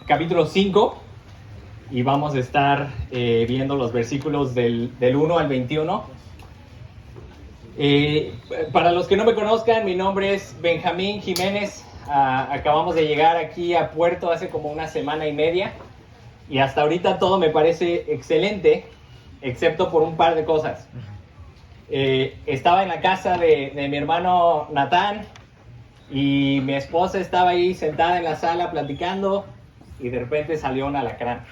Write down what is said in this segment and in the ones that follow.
capítulo 5 y vamos a estar viendo los versículos del 1 al 21. Para los que no me conozcan, mi nombre es Benjamín Jiménez. Acabamos de llegar aquí a Puerto hace como una semana y media y hasta ahorita todo me parece excelente, excepto por un par de cosas. Estaba en la casa de mi hermano Natán y mi esposa estaba ahí sentada en la sala platicando y de repente salió un alacrán.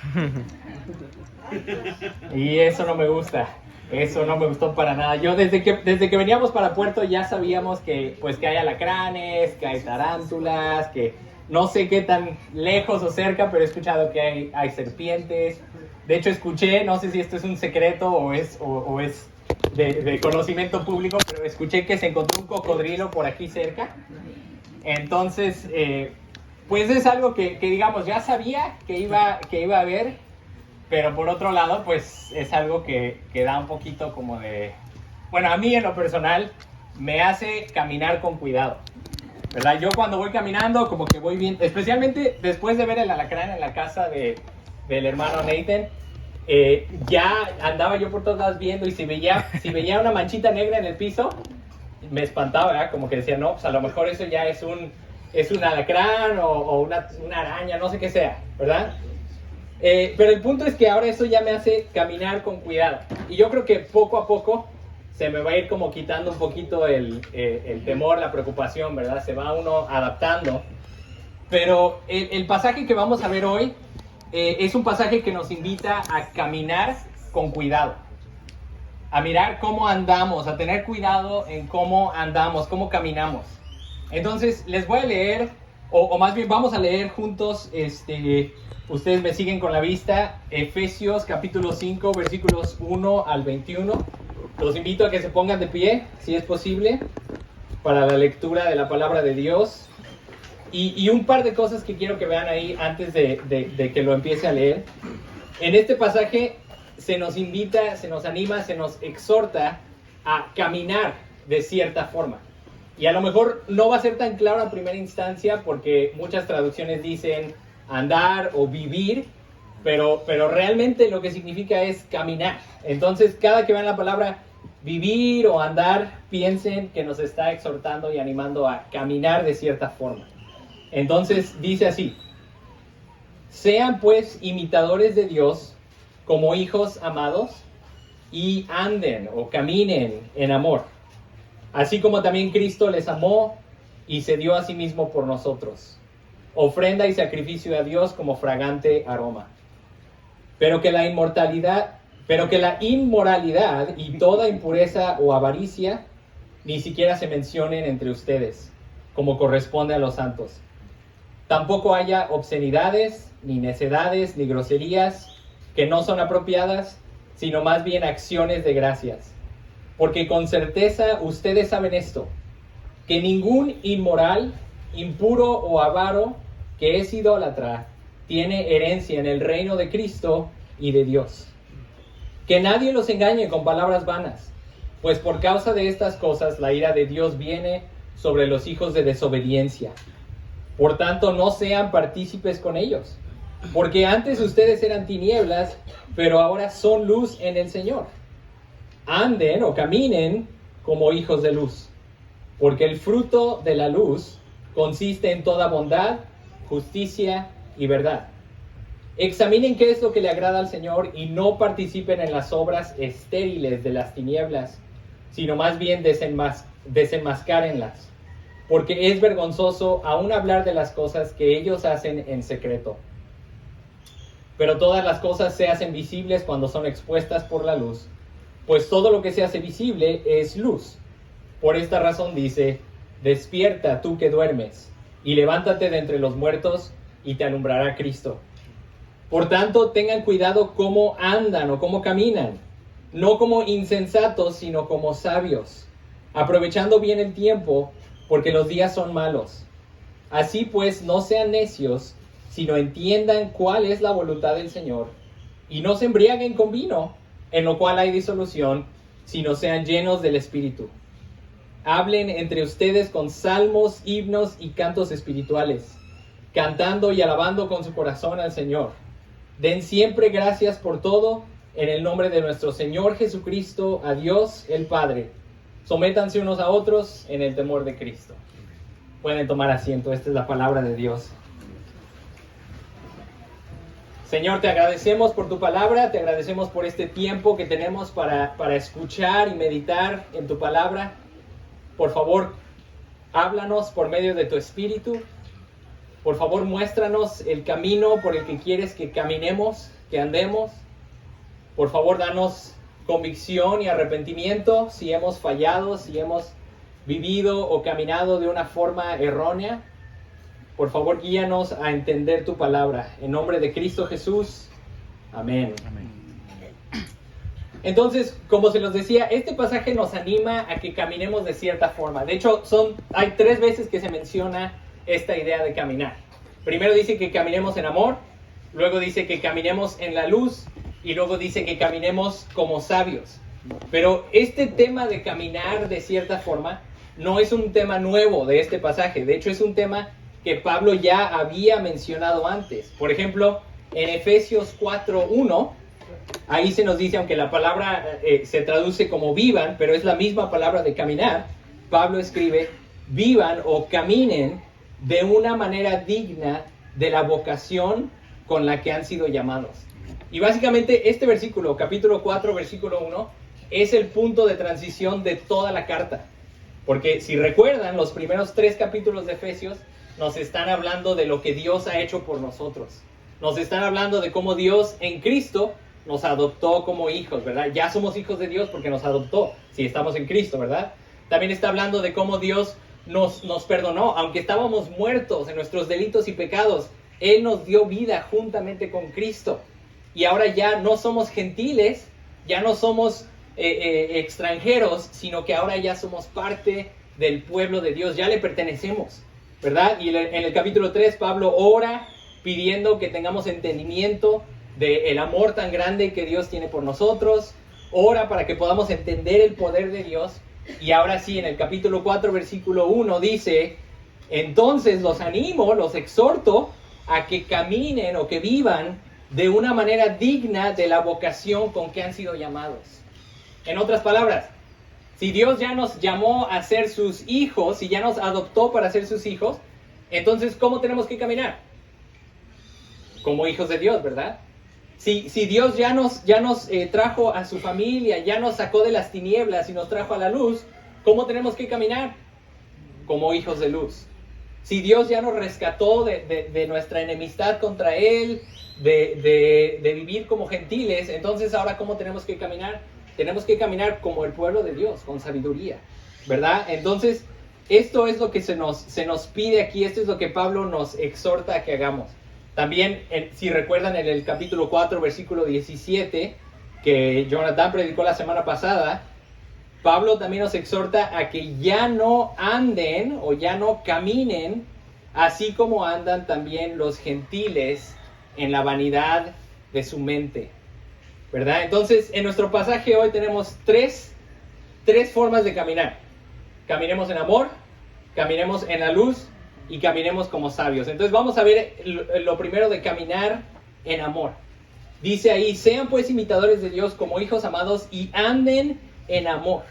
Y eso no me gusta, eso no me gustó para nada. Yo desde que veníamos para Puerto ya sabíamos que hay alacranes, que hay tarántulas, que no sé qué tan lejos o cerca, pero he escuchado que hay serpientes. De hecho escuché, no sé si esto es un secreto o es de conocimiento público, pero escuché que se encontró un cocodrilo por aquí cerca. Entonces, pues es algo que digamos, ya sabía que iba a haber, pero por otro lado, pues es algo que da un poquito como de... Bueno, a mí en lo personal me hace caminar con cuidado, ¿verdad? Yo cuando voy caminando como que voy bien, especialmente después de ver el alacrán en la casa del hermano Nathan, ya andaba yo por todos lados viendo y si veía una manchita negra en el piso, me espantaba, ¿verdad? Como que decía, no, pues a lo mejor eso ya es un alacrán o una araña, no sé qué sea, ¿verdad? Pero el punto es que ahora eso ya me hace caminar con cuidado. Y yo creo que poco a poco se me va a ir como quitando un poquito el temor, la preocupación, ¿verdad? Se va uno adaptando. Pero el pasaje que vamos a ver hoy es un pasaje que nos invita a caminar con cuidado. A mirar cómo andamos, a tener cuidado en cómo andamos, cómo caminamos. Entonces, les voy a leer, o más bien vamos a leer juntos, ustedes me siguen con la vista, Efesios capítulo 5, versículos 1 al 21. Los invito a que se pongan de pie, si es posible, para la lectura de la palabra de Dios. Y un par de cosas que quiero que vean ahí antes de que lo empiece a leer. En este pasaje se nos invita, se nos anima, se nos exhorta a caminar de cierta forma. Y a lo mejor no va a ser tan claro a primera instancia porque muchas traducciones dicen andar o vivir, pero realmente lo que significa es caminar. Entonces, cada que vean la palabra vivir o andar, piensen que nos está exhortando y animando a caminar de cierta forma. Entonces, dice así: sean pues imitadores de Dios como hijos amados y anden o caminen en amor, así como también Cristo les amó y se dio a sí mismo por nosotros, ofrenda y sacrificio a Dios como fragante aroma. Pero que la inmoralidad y toda impureza o avaricia ni siquiera se mencionen entre ustedes, como corresponde a los santos. Tampoco haya obscenidades, ni necedades, ni groserías, que no son apropiadas, sino más bien acciones de gracias. Porque con certeza ustedes saben esto, que ningún inmoral, impuro o avaro que es idólatra tiene herencia en el reino de Cristo y de Dios. Que nadie los engañe con palabras vanas, pues por causa de estas cosas la ira de Dios viene sobre los hijos de desobediencia. Por tanto, no sean partícipes con ellos, porque antes ustedes eran tinieblas, pero ahora son luz en el Señor. Anden o caminen como hijos de luz, porque el fruto de la luz consiste en toda bondad, justicia y verdad. Examinen qué es lo que le agrada al Señor y no participen en las obras estériles de las tinieblas, sino más bien desenmascárenlas. Porque es vergonzoso aún hablar de las cosas que ellos hacen en secreto. Pero todas las cosas se hacen visibles cuando son expuestas por la luz, pues todo lo que se hace visible es luz. Por esta razón dice: despierta tú que duermes, y levántate de entre los muertos, y te alumbrará Cristo. Por tanto, tengan cuidado cómo andan o cómo caminan, no como insensatos, sino como sabios, aprovechando bien el tiempo, porque los días son malos. Así pues, no sean necios, sino entiendan cuál es la voluntad del Señor, y no se embriaguen con vino, en lo cual hay disolución, sino sean llenos del Espíritu. Hablen entre ustedes con salmos, himnos y cantos espirituales, cantando y alabando con su corazón al Señor. Den siempre gracias por todo en el nombre de nuestro Señor Jesucristo, a Dios el Padre. Sométanse unos a otros en el temor de Cristo. Pueden tomar asiento, esta es la palabra de Dios. Señor, te agradecemos por tu palabra, te agradecemos por este tiempo que tenemos para escuchar y meditar en tu palabra. Por favor, háblanos por medio de tu Espíritu. Por favor, muéstranos el camino por el que quieres que caminemos, que andemos. Por favor, danos convicción y arrepentimiento si hemos fallado, si hemos vivido o caminado de una forma errónea. Por favor, guíanos a entender tu palabra. En nombre de Cristo Jesús. Amén. Amén. Entonces, como se los decía, este pasaje nos anima a que caminemos de cierta forma. De hecho, hay 3 veces que se menciona esta idea de caminar. Primero dice que caminemos en amor, luego dice que caminemos en la luz y luego dice que caminemos como sabios. Pero este tema de caminar de cierta forma no es un tema nuevo de este pasaje. De hecho, es un tema que Pablo ya había mencionado antes. Por ejemplo, en Efesios 4:1, ahí se nos dice, aunque la palabra se traduce como vivan, pero es la misma palabra de caminar, Pablo escribe, vivan o caminen de una manera digna de la vocación con la que han sido llamados. Y básicamente este versículo, capítulo 4, versículo 1, es el punto de transición de toda la carta. Porque si recuerdan, los primeros 3 capítulos de Efesios nos están hablando de lo que Dios ha hecho por nosotros. Nos están hablando de cómo Dios en Cristo nos adoptó como hijos, ¿verdad? Ya somos hijos de Dios porque nos adoptó, si estamos en Cristo, ¿verdad? También está hablando de cómo Dios nos perdonó, aunque estábamos muertos en nuestros delitos y pecados, Él nos dio vida juntamente con Cristo. Y ahora ya no somos gentiles, ya no somos extranjeros, sino que ahora ya somos parte del pueblo de Dios, ya le pertenecemos, ¿verdad? Y en el capítulo 3, Pablo ora pidiendo que tengamos entendimiento del amor tan grande que Dios tiene por nosotros, ora para que podamos entender el poder de Dios. Y ahora sí, en el capítulo 4, versículo 1 dice, entonces los animo, los exhorto a que caminen o que vivan de una manera digna de la vocación con que han sido llamados. En otras palabras, si Dios ya nos llamó a ser sus hijos, si ya nos adoptó para ser sus hijos, entonces ¿cómo tenemos que caminar? Como hijos de Dios, ¿verdad? Si Dios ya nos trajo a su familia, ya nos sacó de las tinieblas y nos trajo a la luz, ¿cómo tenemos que caminar? Como hijos de luz. Si Dios ya nos rescató de nuestra enemistad contra Él, de vivir como gentiles, entonces ahora ¿cómo tenemos que caminar? Tenemos que caminar como el pueblo de Dios, con sabiduría, ¿verdad? Entonces, esto es lo que se nos pide aquí, esto es lo que Pablo nos exhorta a que hagamos. También, si recuerdan en el capítulo 4, versículo 17, que Jonathan predicó la semana pasada, Pablo también nos exhorta a que ya no anden o ya no caminen así como andan también los gentiles en la vanidad de su mente, ¿verdad? Entonces, en nuestro pasaje hoy tenemos tres formas de caminar. Caminemos en amor, caminemos en la luz y caminemos como sabios. Entonces vamos a ver lo primero de caminar en amor. Dice ahí, sean pues imitadores de Dios como hijos amados y anden en amor.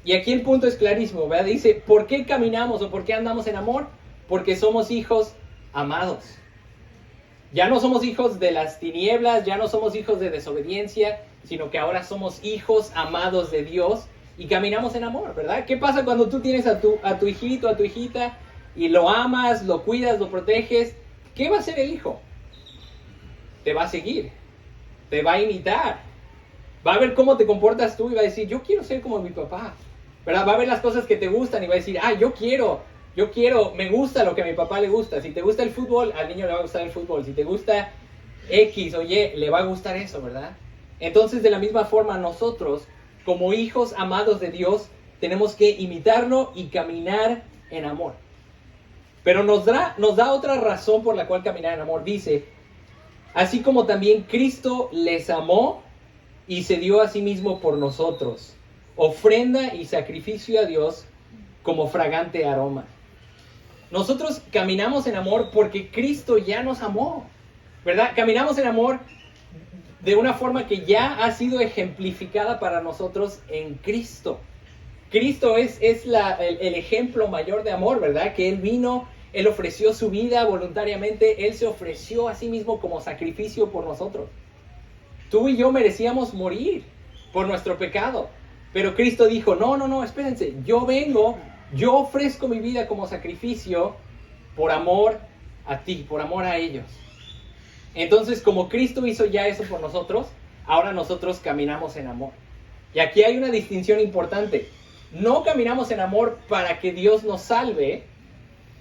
Y aquí el punto es clarísimo, ¿verdad? Dice, ¿por qué caminamos o por qué andamos en amor? Porque somos hijos amados. Ya no somos hijos de las tinieblas, ya no somos hijos de desobediencia, sino que ahora somos hijos amados de Dios y caminamos en amor, ¿verdad? ¿Qué pasa cuando tú tienes a tu hijito, a tu hijita y lo amas, lo cuidas, lo proteges? ¿Qué va a hacer el hijo? Te va a seguir, te va a imitar, va a ver cómo te comportas tú y va a decir, yo quiero ser como mi papá, ¿verdad? Va a ver las cosas que te gustan y va a decir, yo quiero, me gusta lo que a mi papá le gusta. Si te gusta el fútbol, al niño le va a gustar el fútbol. Si te gusta X o Y, le va a gustar eso, ¿verdad? Entonces, de la misma forma, nosotros, como hijos amados de Dios, tenemos que imitarlo y caminar en amor. Pero nos da otra razón por la cual caminar en amor. Dice, así como también Cristo les amó y se dio a sí mismo por nosotros, ofrenda y sacrificio a Dios como fragante aroma. Nosotros caminamos en amor porque Cristo ya nos amó, ¿verdad? Caminamos en amor de una forma que ya ha sido ejemplificada para nosotros en Cristo. Cristo es el ejemplo mayor de amor, ¿verdad? Que Él vino, Él ofreció su vida voluntariamente, Él se ofreció a sí mismo como sacrificio por nosotros. Tú y yo merecíamos morir por nuestro pecado, pero Cristo dijo, no, espérense, yo vengo, yo ofrezco mi vida como sacrificio por amor a ti, por amor a ellos. Entonces, como Cristo hizo ya eso por nosotros, ahora nosotros caminamos en amor. Y aquí hay una distinción importante. No caminamos en amor para que Dios nos salve,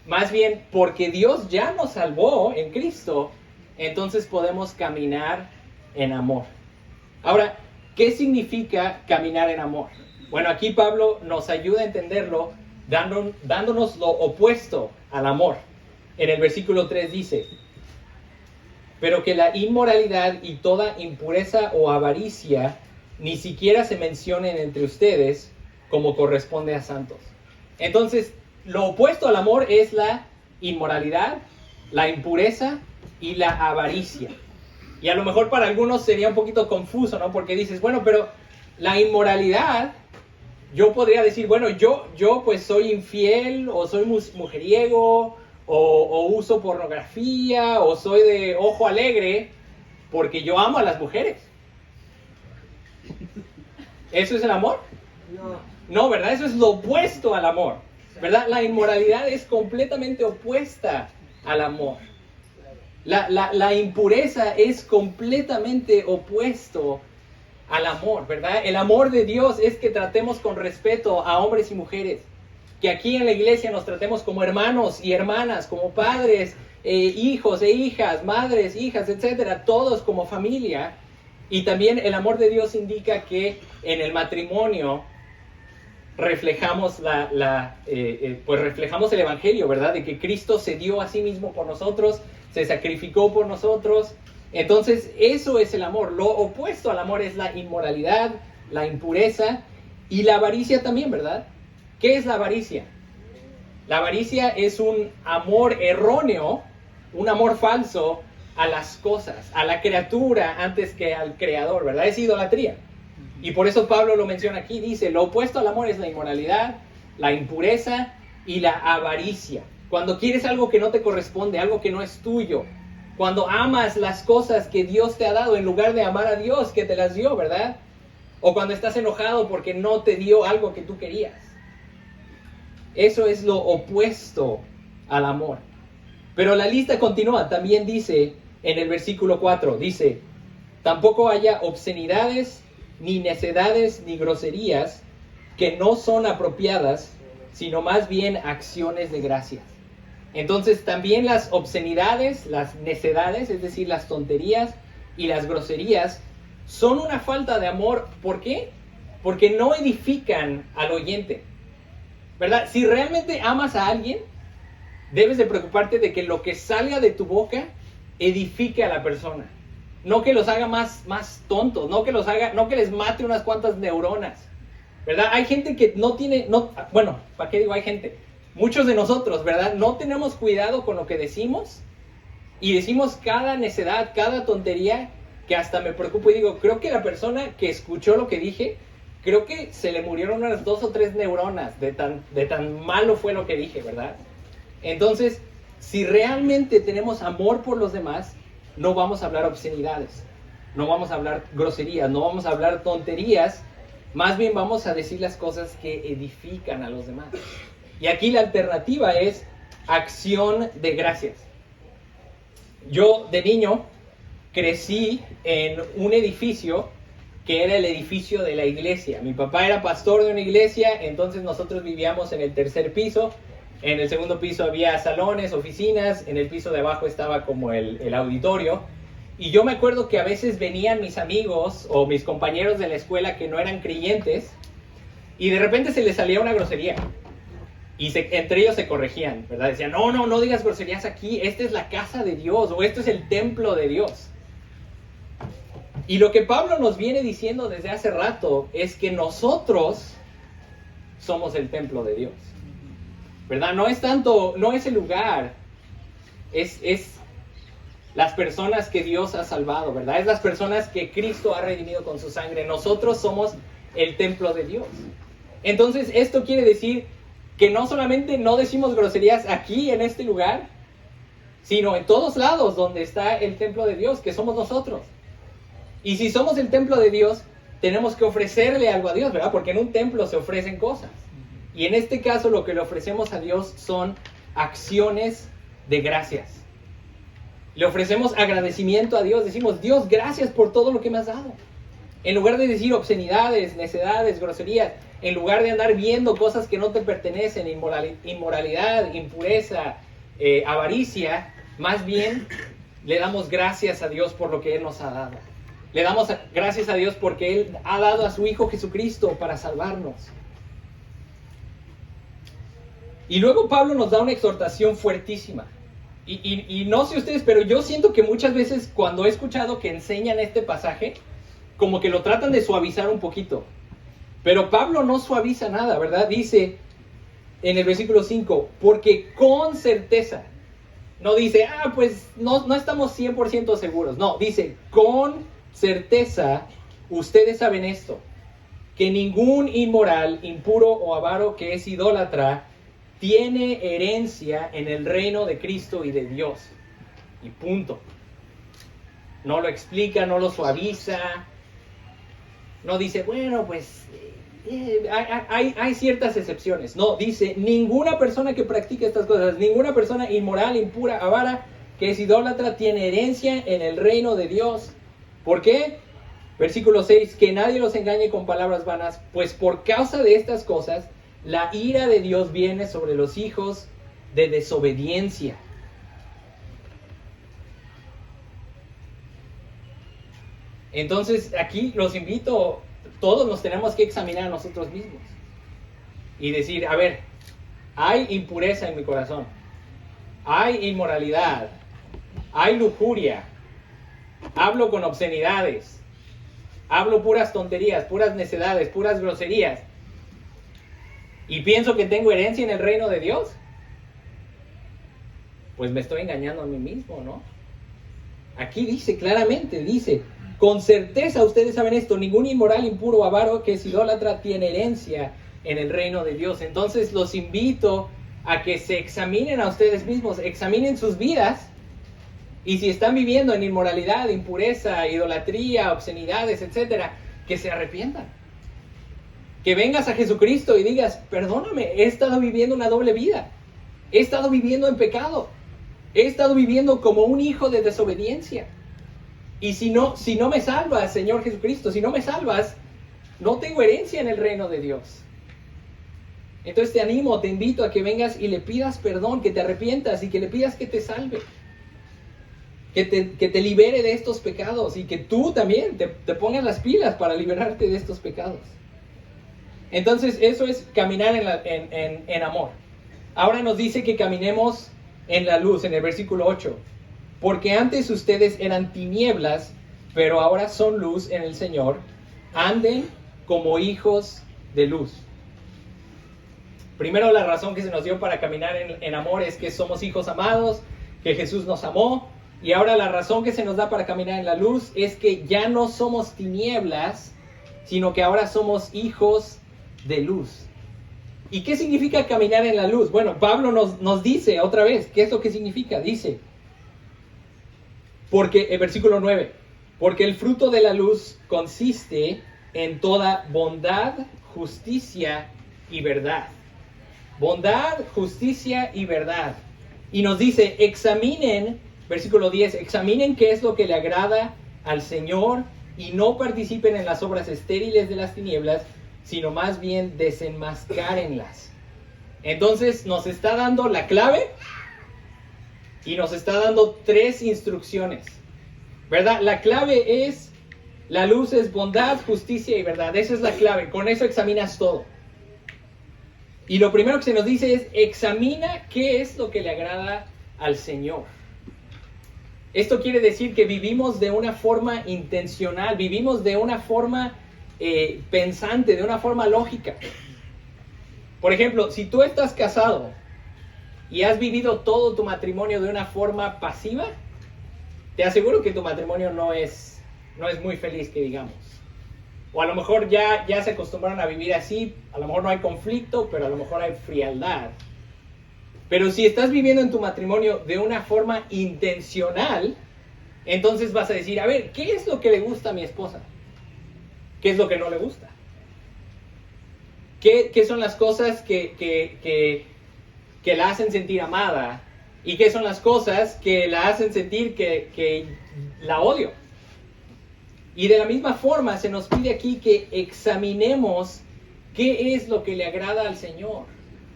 más bien porque Dios ya nos salvó en Cristo, entonces podemos caminar en amor. Ahora, ¿qué significa caminar en amor? Bueno, aquí Pablo nos ayuda a entenderlo dándonos lo opuesto al amor. En el versículo 3 dice, pero que la inmoralidad y toda impureza o avaricia ni siquiera se mencionen entre ustedes como corresponde a santos. Entonces, lo opuesto al amor es la inmoralidad, la impureza y la avaricia. Y a lo mejor para algunos sería un poquito confuso, ¿no? Porque dices, bueno, pero la inmoralidad, yo podría decir, bueno, yo pues soy infiel o soy mujeriego o uso pornografía o soy de ojo alegre porque yo amo a las mujeres. ¿Eso es el amor? No, ¿verdad? Eso es lo opuesto al amor, ¿verdad? La inmoralidad es completamente opuesta al amor. La impureza es completamente opuesto al amor, ¿verdad? El amor de Dios es que tratemos con respeto a hombres y mujeres, que aquí en la iglesia nos tratemos como hermanos y hermanas, como padres, hijos e hijas, madres, hijas, etcétera, todos como familia. Y también el amor de Dios indica que en el matrimonio reflejamos pues reflejamos el evangelio, ¿verdad? De que Cristo se dio a sí mismo por nosotros, se sacrificó por nosotros. Entonces, eso es el amor. Lo opuesto al amor es la inmoralidad, la impureza y la avaricia también, ¿verdad? ¿Qué es la avaricia? La avaricia es un amor erróneo, un amor falso a las cosas, a la criatura antes que al creador, ¿verdad? Es idolatría. Y por eso Pablo lo menciona aquí, dice, lo opuesto al amor es la inmoralidad, la impureza y la avaricia. Cuando quieres algo que no te corresponde, algo que no es tuyo, cuando amas las cosas que Dios te ha dado en lugar de amar a Dios que te las dio, ¿verdad? O cuando estás enojado porque no te dio algo que tú querías. Eso es lo opuesto al amor. Pero la lista continúa, también dice en el versículo 4, dice, tampoco haya obscenidades, ni necedades, ni groserías, que no son apropiadas, sino más bien acciones de gracias. Entonces también las obscenidades, las necedades, es decir, las tonterías y las groserías, son una falta de amor. ¿Por qué? Porque no edifican al oyente, ¿verdad? Si realmente amas a alguien, debes de preocuparte de que lo que salga de tu boca edifique a la persona. No que los haga más tontos, no que les mate unas cuantas neuronas, ¿verdad? Hay gente que bueno, ¿para qué digo hay gente? Muchos de nosotros, ¿verdad? No tenemos cuidado con lo que decimos y decimos cada necedad, cada tontería, que hasta me preocupo y digo, creo que la persona que escuchó lo que dije, creo que se le murieron unas 2 o 3 neuronas de tan malo fue lo que dije, ¿verdad? Entonces, si realmente tenemos amor por los demás, no vamos a hablar obscenidades, no vamos a hablar groserías, no vamos a hablar tonterías, más bien vamos a decir las cosas que edifican a los demás. Y aquí la alternativa es acción de gracias. Yo de niño crecí en un edificio que era el edificio de la iglesia. Mi papá era pastor de una iglesia, entonces nosotros vivíamos en el 3er piso. En el 2º piso había salones, oficinas, en el piso de abajo estaba como el auditorio. Y yo me acuerdo que a veces venían mis amigos o mis compañeros de la escuela que no eran creyentes y de repente se les salía una grosería. Y entre ellos se corregían, ¿verdad? Decían, no digas groserías aquí, esta es la casa de Dios o esto es el templo de Dios. Y lo que Pablo nos viene diciendo desde hace rato es que nosotros somos el templo de Dios. ¿verdad? No es tanto, no es el lugar, es las personas que Dios ha salvado, ¿verdad? Es las personas que Cristo ha redimido con su sangre. Nosotros somos el templo de Dios. Entonces, esto quiere decir que no solamente no decimos groserías aquí en este lugar, sino en todos lados donde está el templo de Dios, que somos nosotros. Y si somos el templo de Dios, tenemos que ofrecerle algo a Dios, ¿verdad? Porque en un templo se ofrecen cosas. Y en este caso lo que le ofrecemos a Dios son acciones de gracias. Le ofrecemos agradecimiento a Dios. Decimos, Dios, gracias por todo lo que me has dado. En lugar de decir obscenidades, necedades, groserías, en lugar de andar viendo cosas que no te pertenecen, inmoralidad, impureza, avaricia, más bien le damos gracias a Dios por lo que Él nos ha dado. Le damos gracias a Dios porque Él ha dado a su Hijo Jesucristo para salvarnos. Y luego Pablo nos da una exhortación fuertísima. Y no sé ustedes, pero yo siento que muchas veces cuando he escuchado que enseñan este pasaje, como que lo tratan de suavizar un poquito. Pero Pablo no suaviza nada, ¿verdad? Dice en el versículo 5, porque con certeza. No dice, pues no estamos 100% seguros. No, dice, con certeza ustedes saben esto, que ningún inmoral, impuro o avaro que es idólatra tiene herencia en el reino de Cristo y de Dios. Y punto. No lo explica, no lo suaviza. No dice, bueno, pues hay ciertas excepciones. No, dice, ninguna persona que practique estas cosas, ninguna persona inmoral, impura, avara, que es idólatra, tiene herencia en el reino de Dios. ¿Por qué? Versículo 6, que nadie los engañe con palabras vanas, pues por causa de estas cosas, la ira de Dios viene sobre los hijos de desobediencia. Entonces, aquí los invito, todos nos tenemos que examinar a nosotros mismos y decir, a ver, hay impureza en mi corazón, hay inmoralidad, hay lujuria, hablo con obscenidades, hablo puras tonterías, puras necedades, puras groserías, y pienso que tengo herencia en el reino de Dios. Pues me estoy engañando a mí mismo, ¿no? Aquí dice claramente, dice, con certeza ustedes saben esto, ningún inmoral, impuro o avaro que es idólatra tiene herencia en el reino de Dios. Entonces los invito a que se examinen a ustedes mismos, examinen sus vidas, y si están viviendo en inmoralidad, impureza, idolatría, obscenidades, etcétera, que se arrepientan. Que vengas a Jesucristo y digas, perdóname, he estado viviendo una doble vida, he estado viviendo en pecado, he estado viviendo como un hijo de desobediencia. Y si no me salvas, Señor Jesucristo, si no me salvas, no tengo herencia en el reino de Dios. Entonces te animo, te invito a que vengas y le pidas perdón, que te arrepientas y que le pidas que te salve. Que te libere de estos pecados y que tú también te pongas las pilas para liberarte de estos pecados. Entonces eso es caminar en amor. Ahora nos dice que caminemos en la luz, en el versículo 8. Porque antes ustedes eran tinieblas, pero ahora son luz en el Señor. Anden como hijos de luz. Primero, la razón que se nos dio para caminar en amor es que somos hijos amados, que Jesús nos amó. Y ahora la razón que se nos da para caminar en la luz es que ya no somos tinieblas, sino que ahora somos hijos de luz. ¿Y qué significa caminar en la luz? Bueno, Pablo nos dice otra vez, ¿qué es lo que significa? Dice, porque, el versículo 9, porque el fruto de la luz consiste en toda bondad, justicia y verdad. Bondad, justicia y verdad. Y nos dice, examinen, versículo 10, examinen qué es lo que le agrada al Señor y no participen en las obras estériles de las tinieblas, sino más bien desenmascárenlas. Entonces nos está dando la clave y nos está dando 3 instrucciones, ¿verdad? La clave es, la luz es bondad, justicia y verdad. Esa es la clave, con eso examinas todo. Y lo primero que se nos dice es, examina qué es lo que le agrada al Señor. Esto quiere decir que vivimos de una forma intencional, vivimos de una forma pensante, de una forma lógica. Por ejemplo, si tú estás casado y has vivido todo tu matrimonio de una forma pasiva, te aseguro que tu matrimonio no es muy feliz, que digamos. O a lo mejor ya se acostumbraron a vivir así, a lo mejor no hay conflicto, pero a lo mejor hay frialdad. Pero si estás viviendo en tu matrimonio de una forma intencional, entonces vas a decir, a ver, ¿qué es lo que le gusta a mi esposa? ¿Qué es lo que no le gusta? ¿Qué son las cosas que la hacen sentir amada? ¿Y qué son las cosas que la hacen sentir que la odio? Y de la misma forma se nos pide aquí que examinemos qué es lo que le agrada al Señor.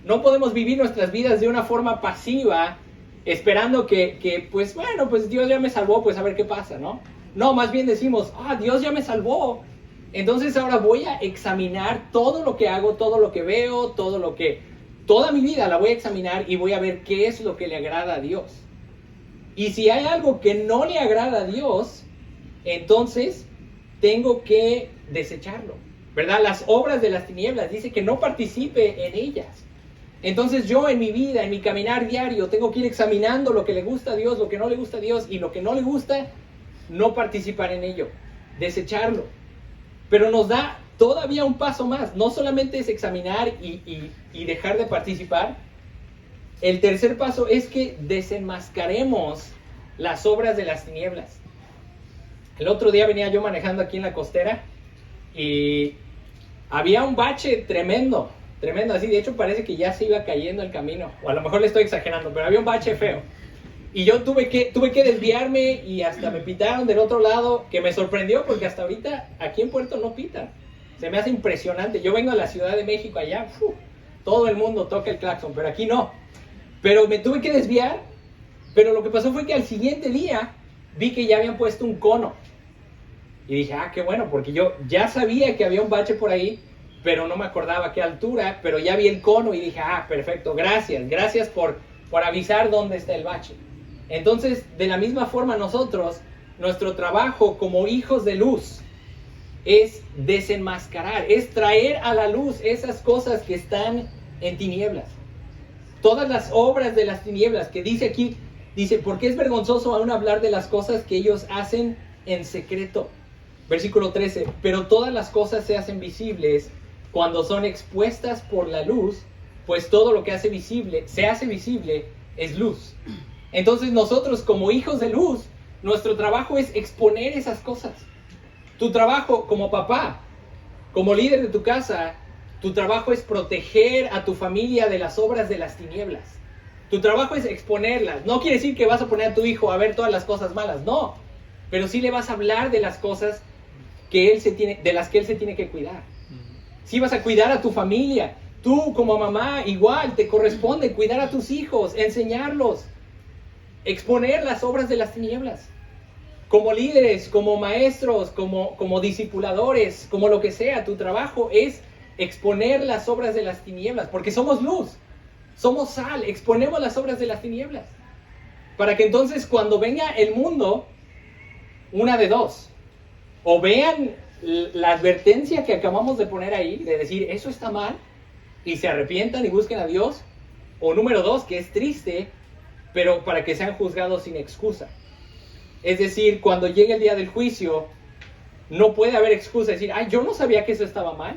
No podemos vivir nuestras vidas de una forma pasiva, esperando que pues bueno, pues Dios ya me salvó, pues a ver qué pasa, ¿no? No, más bien decimos, Dios ya me salvó. Entonces ahora voy a examinar todo lo que hago, todo lo que veo, toda mi vida la voy a examinar y voy a ver qué es lo que le agrada a Dios. Y si hay algo que no le agrada a Dios, entonces tengo que desecharlo, ¿verdad? Las obras de las tinieblas, dice que no participe en ellas. Entonces yo en mi vida, en mi caminar diario, tengo que ir examinando lo que le gusta a Dios, lo que no le gusta a Dios, y lo que no le gusta, no participar en ello, desecharlo. Pero nos da todavía un paso más. No solamente es examinar y dejar de participar. El tercer paso es que desenmascaremos las obras de las tinieblas. El otro día venía yo manejando aquí en la costera y había un bache tremendo, así. De hecho parece que ya se iba cayendo el camino, o a lo mejor le estoy exagerando, pero había un bache feo. Y yo tuve que desviarme y hasta me pitaron del otro lado, que me sorprendió porque hasta ahorita aquí en Puerto no pitan. Se me hace impresionante. Yo vengo a la Ciudad de México, allá, todo el mundo toca el claxon, pero aquí no. Pero me tuve que desviar, pero lo que pasó fue que al siguiente día vi que ya habían puesto un cono. Y dije, qué bueno, porque yo ya sabía que había un bache por ahí, pero no me acordaba a qué altura, pero ya vi el cono y dije, perfecto, gracias por avisar dónde está el bache. Entonces, de la misma forma nosotros, nuestro trabajo como hijos de luz es desenmascarar, es traer a la luz esas cosas que están en tinieblas. Todas las obras de las tinieblas que dice aquí, dice, porque es vergonzoso aún hablar de las cosas que ellos hacen en secreto. Versículo 13, pero todas las cosas se hacen visibles cuando son expuestas por la luz, pues todo lo que se hace visible es luz. Entonces nosotros como hijos de luz, nuestro trabajo es exponer esas cosas. Tu trabajo como papá, como líder de tu casa, tu trabajo es proteger a tu familia de las obras de las tinieblas. Tu trabajo es exponerlas. No quiere decir que vas a poner a tu hijo a ver todas las cosas malas, no. Pero sí le vas a hablar de las cosas de las que él se tiene que cuidar. Sí vas a cuidar a tu familia. Tú como mamá igual te corresponde cuidar a tus hijos, enseñarlos, exponer las obras de las tinieblas. Como líderes, como maestros, como discipuladores, como lo que sea, tu trabajo es exponer las obras de las tinieblas, porque somos luz, somos sal, exponemos las obras de las tinieblas. Para que entonces cuando venga el mundo, una de dos, o vean la advertencia que acabamos de poner ahí, de decir, eso está mal, y se arrepientan y busquen a Dios, o número dos, que es triste, pero para que sean juzgados sin excusa. Es decir, cuando llegue el día del juicio, no puede haber excusa, decir, yo no sabía que eso estaba mal.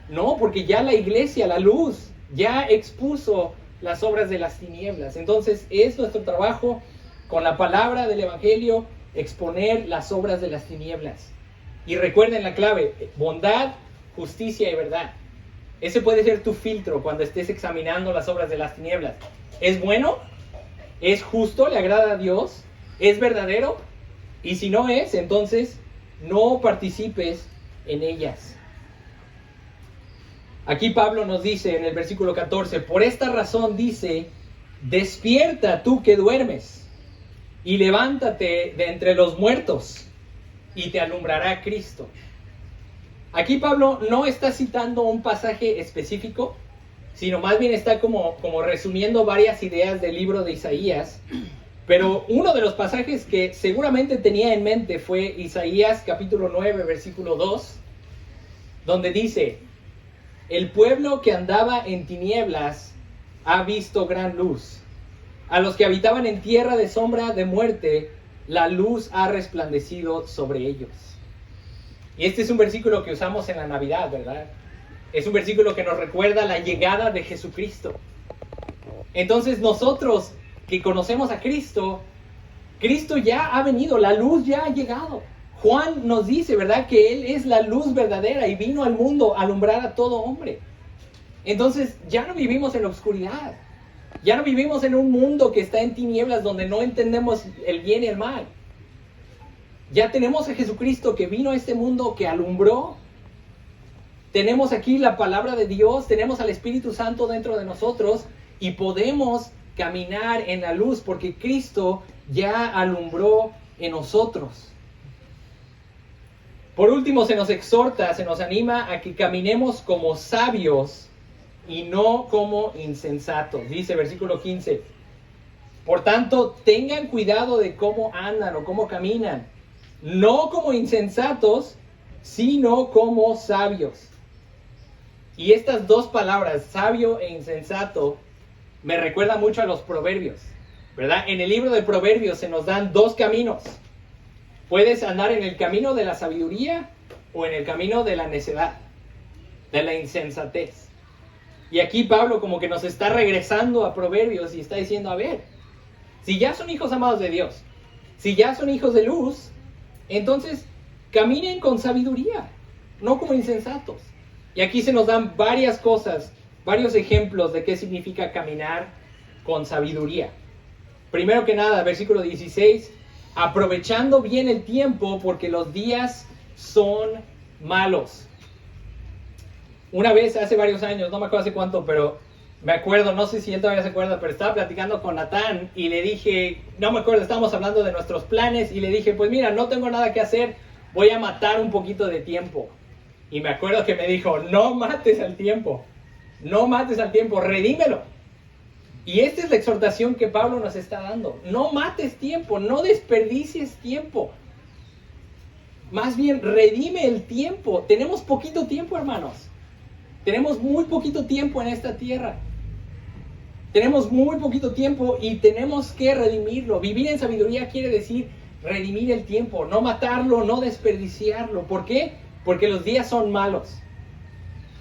No, porque ya la iglesia, la luz, ya expuso las obras de las tinieblas. Entonces es nuestro trabajo con la palabra del evangelio exponer las obras de las tinieblas. Y recuerden la clave, bondad, justicia y verdad. Ese puede ser tu filtro cuando estés examinando las obras de las tinieblas. ¿Es bueno? ¿Es justo? ¿Le agrada a Dios? ¿Es verdadero? Y si no es, entonces no participes en ellas. Aquí Pablo nos dice en el versículo 14, por esta razón dice, despierta tú que duermes y levántate de entre los muertos y te alumbrará Cristo. Aquí Pablo no está citando un pasaje específico, sino más bien está como resumiendo varias ideas del libro de Isaías. Pero uno de los pasajes que seguramente tenía en mente fue Isaías capítulo 9, versículo 2, donde dice, el pueblo que andaba en tinieblas ha visto gran luz, A los que habitaban en tierra de sombra de muerte, la luz ha resplandecido sobre ellos. Y este es un versículo que usamos en la Navidad, ¿verdad? Es un versículo que nos recuerda la llegada de Jesucristo. Entonces nosotros que conocemos a Cristo, Cristo ya ha venido, la luz ya ha llegado. Juan nos dice, ¿verdad?, que Él es la luz verdadera y vino al mundo a alumbrar a todo hombre. Entonces ya no vivimos en la oscuridad. Ya no vivimos en un mundo que está en tinieblas donde no entendemos el bien y el mal. Ya tenemos a Jesucristo que vino a este mundo, que alumbró. Tenemos aquí la palabra de Dios, tenemos al Espíritu Santo dentro de nosotros y podemos caminar en la luz porque Cristo ya alumbró en nosotros. Por último, se nos exhorta, se nos anima a que caminemos como sabios y no como insensatos. Dice versículo 15. Por tanto, tengan cuidado de cómo andan o cómo caminan. No como insensatos, sino como sabios. Y estas dos palabras, sabio e insensato, me recuerda mucho a los proverbios, ¿verdad? En el libro de Proverbios se nos dan dos caminos. Puedes andar en el camino de la sabiduría o en el camino de la necedad, de la insensatez. Y aquí Pablo como que nos está regresando a Proverbios y está diciendo, a ver, si ya son hijos amados de Dios, si ya son hijos de luz, entonces caminen con sabiduría, no como insensatos. Y aquí se nos dan varias cosas, varios ejemplos de qué significa caminar con sabiduría. Primero que nada, versículo 16, aprovechando bien el tiempo porque los días son malos. Una vez, hace varios años, no me acuerdo hace cuánto, pero me acuerdo, no sé si él todavía se acuerda, pero estaba platicando con Natán y le dije, no me acuerdo, estábamos hablando de nuestros planes y le dije, pues mira, no tengo nada que hacer, voy a matar un poquito de tiempo. Y me acuerdo que me dijo, no mates al tiempo, redímelo. Y esta es la exhortación que Pablo nos está dando. No mates tiempo, no desperdicies tiempo. Más bien, redime el tiempo. Tenemos poquito tiempo, hermanos. Tenemos muy poquito tiempo en esta tierra. Tenemos muy poquito tiempo y tenemos que redimirlo. Vivir en sabiduría quiere decir redimir el tiempo, no matarlo, no desperdiciarlo. ¿Por qué? Porque los días son malos.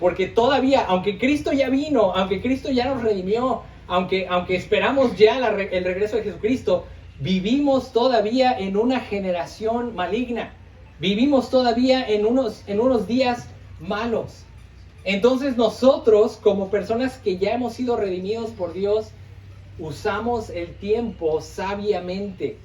Porque todavía, aunque Cristo ya vino, aunque Cristo ya nos redimió, aunque esperamos ya el regreso de Jesucristo, vivimos todavía en una generación maligna. Vivimos todavía en unos días malos. Entonces nosotros, como personas que ya hemos sido redimidos por Dios, usamos el tiempo sabiamente.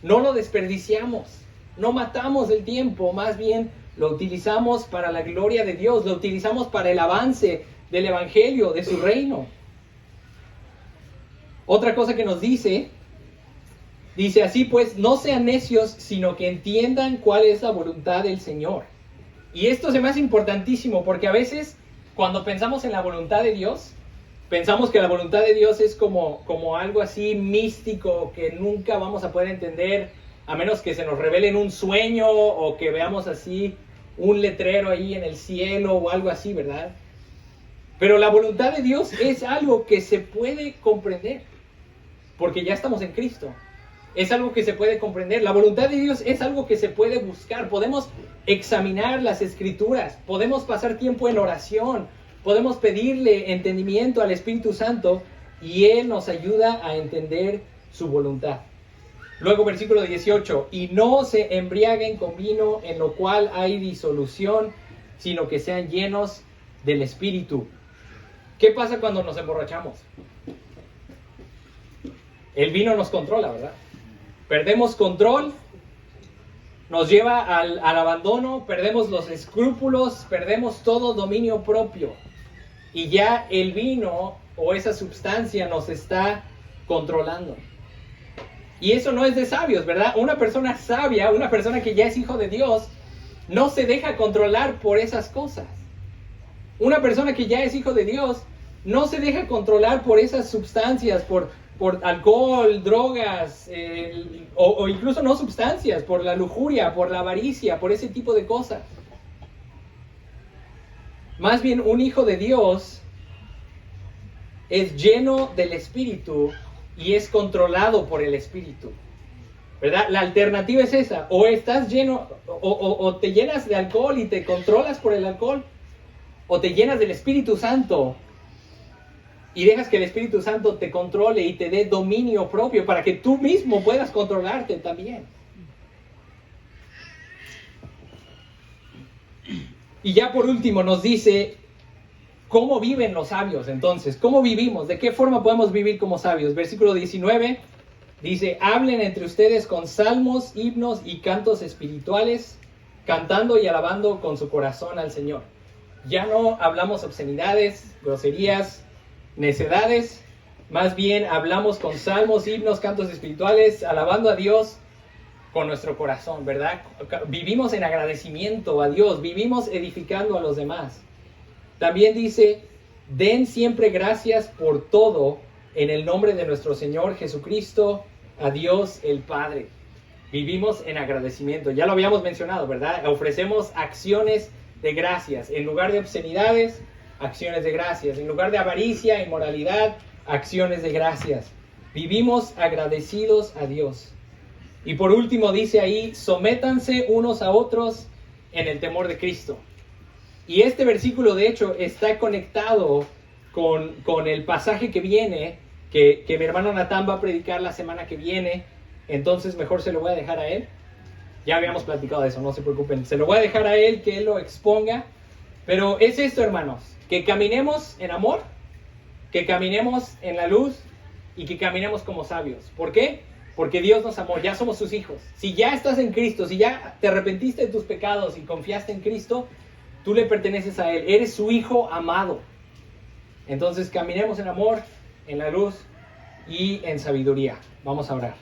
No lo desperdiciamos, no matamos el tiempo, más bien lo utilizamos para la gloria de Dios, lo utilizamos para el avance del Evangelio, de su reino. Otra cosa que nos dice así pues, no sean necios, sino que entiendan cuál es la voluntad del Señor. Y esto se me hace importantísimo, porque a veces cuando pensamos en la voluntad de Dios, pensamos que la voluntad de Dios es como algo así místico que nunca vamos a poder entender, a menos que se nos revele en un sueño o que veamos así un letrero ahí en el cielo o algo así, ¿verdad? Pero la voluntad de Dios es algo que se puede comprender, porque ya estamos en Cristo. Es algo que se puede comprender. La voluntad de Dios es algo que se puede buscar. Podemos examinar las Escrituras, podemos pasar tiempo en oración, podemos pedirle entendimiento al Espíritu Santo y Él nos ayuda a entender su voluntad. Luego versículo 18, y no se embriaguen con vino en lo cual hay disolución, sino que sean llenos del Espíritu. ¿Qué pasa cuando nos emborrachamos? El vino nos controla, ¿verdad? Perdemos control, nos lleva al abandono, perdemos los escrúpulos, perdemos todo dominio propio. Y ya el vino o esa sustancia nos está controlando. Y eso no es de sabios, ¿verdad? Una persona sabia, una persona que ya es hijo de Dios, no se deja controlar por esas cosas. Una persona que ya es hijo de Dios no se deja controlar por esas sustancias, por alcohol, drogas, o incluso no sustancias, por la lujuria, por la avaricia, por ese tipo de cosas. Más bien, un hijo de Dios es lleno del Espíritu y es controlado por el Espíritu, ¿verdad? La alternativa es esa: o estás lleno, o te llenas de alcohol y te controlas por el alcohol, o te llenas del Espíritu Santo y dejas que el Espíritu Santo te controle y te dé dominio propio para que tú mismo puedas controlarte también. Y ya por último nos dice cómo viven los sabios. Entonces, ¿cómo vivimos? ¿De qué forma podemos vivir como sabios? Versículo 19 dice: hablen entre ustedes con salmos, himnos y cantos espirituales, cantando y alabando con su corazón al Señor. Ya no hablamos obscenidades, groserías, necedades. Más bien hablamos con salmos, himnos, cantos espirituales, alabando a Dios con nuestro corazón, ¿verdad? Vivimos en agradecimiento a Dios, vivimos edificando a los demás. También dice: den siempre gracias por todo en el nombre de nuestro Señor Jesucristo, a Dios el Padre. Vivimos en agradecimiento, ya lo habíamos mencionado, ¿verdad? Ofrecemos acciones de gracias. En lugar de obscenidades, acciones de gracias. En lugar de avaricia, inmoralidad, acciones de gracias. Vivimos agradecidos a Dios. Y por último dice ahí: sométanse unos a otros en el temor de Cristo. Y este versículo de hecho está conectado con el pasaje que viene, que mi hermano Natán va a predicar la semana que viene. Entonces mejor se lo voy a dejar a él. Ya habíamos platicado de eso, no se preocupen. Se lo voy a dejar a él, que él lo exponga. Pero es esto, hermanos: que caminemos en amor, que caminemos en la luz y que caminemos como sabios. ¿Por qué? Porque Dios nos amó, ya somos sus hijos. Si ya estás en Cristo, si ya te arrepentiste de tus pecados y confiaste en Cristo, tú le perteneces a Él, eres su hijo amado. Entonces caminemos en amor, en la luz y en sabiduría. Vamos a orar.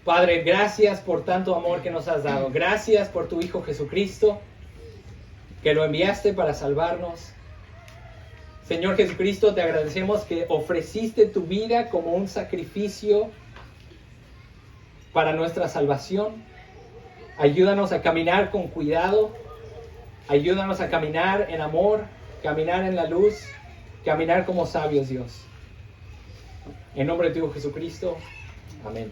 Padre, gracias por tanto amor que nos has dado. Gracias por tu Hijo Jesucristo, que lo enviaste para salvarnos. Señor Jesucristo, te agradecemos que ofreciste tu vida como un sacrificio para nuestra salvación. Ayúdanos a caminar con cuidado. Ayúdanos a caminar en amor, caminar en la luz, caminar como sabios, Dios. En nombre de tu Hijo Jesucristo. Amén.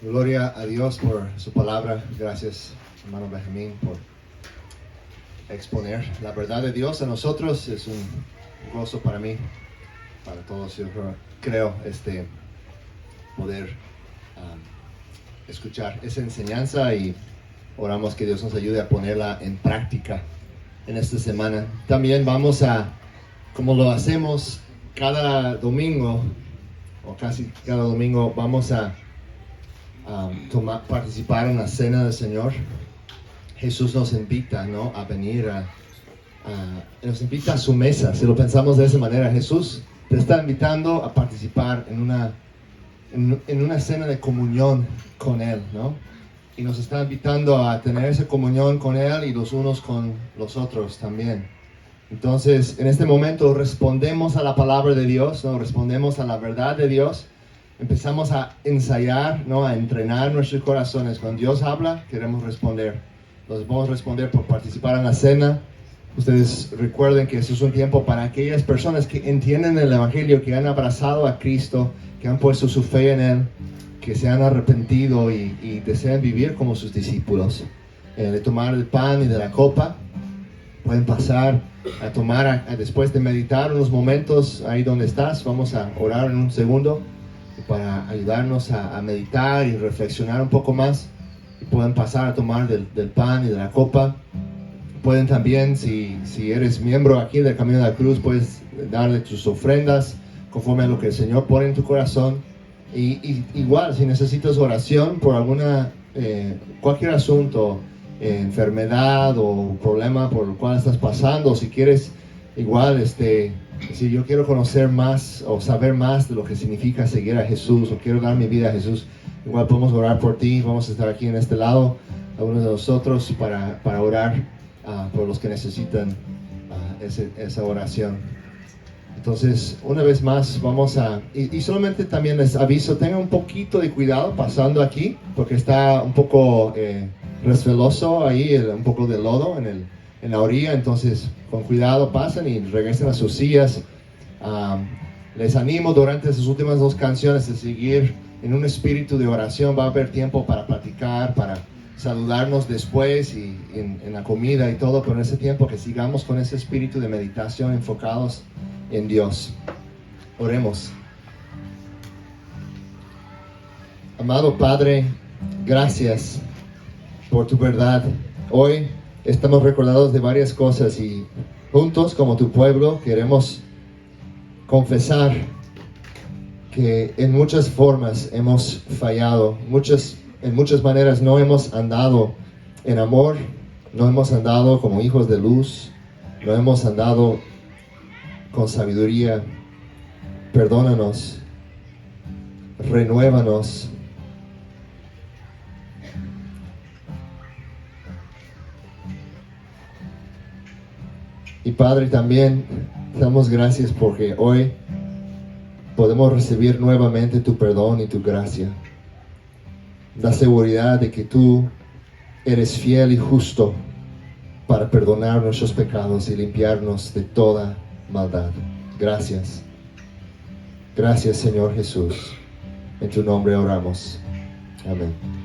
Gloria a Dios por su palabra. Gracias, hermano Benjamín, por exponer la verdad de Dios a nosotros. Es un gozo para mí, para todos. Yo creo poder escuchar esa enseñanza, y oramos que Dios nos ayude a ponerla en práctica en esta semana. También vamos a, como lo hacemos cada domingo, o casi cada domingo, vamos a participar en la cena del Señor. Jesús nos invita, ¿no?, a venir nos invita a su mesa. Si lo pensamos de esa manera, Jesús te está invitando a participar en una cena de comunión con Él, ¿no? Y nos está invitando a tener esa comunión con Él y los unos con los otros también. Entonces, en este momento respondemos a la palabra de Dios, ¿no? Respondemos a la verdad de Dios. Empezamos a ensayar, ¿no?, a entrenar nuestros corazones. Cuando Dios habla, queremos responder. Entonces vamos a responder por participar en la cena. Ustedes recuerden que este es un tiempo para aquellas personas que entienden el Evangelio, que han abrazado a Cristo, que han puesto su fe en Él, que se han arrepentido y desean vivir como sus discípulos. De tomar el pan y de la copa. Pueden pasar a tomar, después de meditar unos momentos ahí donde estás. Vamos a orar en un segundo para ayudarnos a meditar y reflexionar un poco más. Y pueden pasar a tomar del pan y de la copa. Pueden también, si eres miembro aquí del Camino de la Cruz, puedes darle tus ofrendas conforme a lo que el Señor pone en tu corazón. Y igual, si necesitas oración por cualquier asunto, enfermedad o problema por el cual estás pasando, si quieres igual, si yo quiero conocer más o saber más de lo que significa seguir a Jesús, o quiero dar mi vida a Jesús, igual podemos orar por ti. Vamos a estar aquí en este lado, algunos de nosotros, para orar por los que necesitan esa oración. Entonces, una vez más, vamos a... Y solamente también les aviso, tengan un poquito de cuidado pasando aquí, porque está un poco resbaloso ahí, un poco de lodo en la orilla. Entonces, con cuidado pasen y regresen a sus sillas. Les animo durante sus últimas 2 canciones a seguir en un espíritu de oración. Va a haber tiempo para platicar, para saludarnos después y en la comida y todo, pero en ese tiempo que sigamos con ese espíritu de meditación enfocados en Dios. Oremos. Amado Padre, gracias por tu verdad. Hoy estamos recordados de varias cosas y juntos como tu pueblo queremos confesar que en muchas formas hemos fallado, en muchas maneras no hemos andado en amor, no hemos andado como hijos de luz, no hemos andado con sabiduría. Perdónanos, renuévanos. Y Padre, también damos gracias porque hoy podemos recibir nuevamente tu perdón y tu gracia. La seguridad de que tú eres fiel y justo para perdonar nuestros pecados y limpiarnos de toda maldad. Gracias. Gracias, Señor Jesús. En tu nombre oramos. Amén.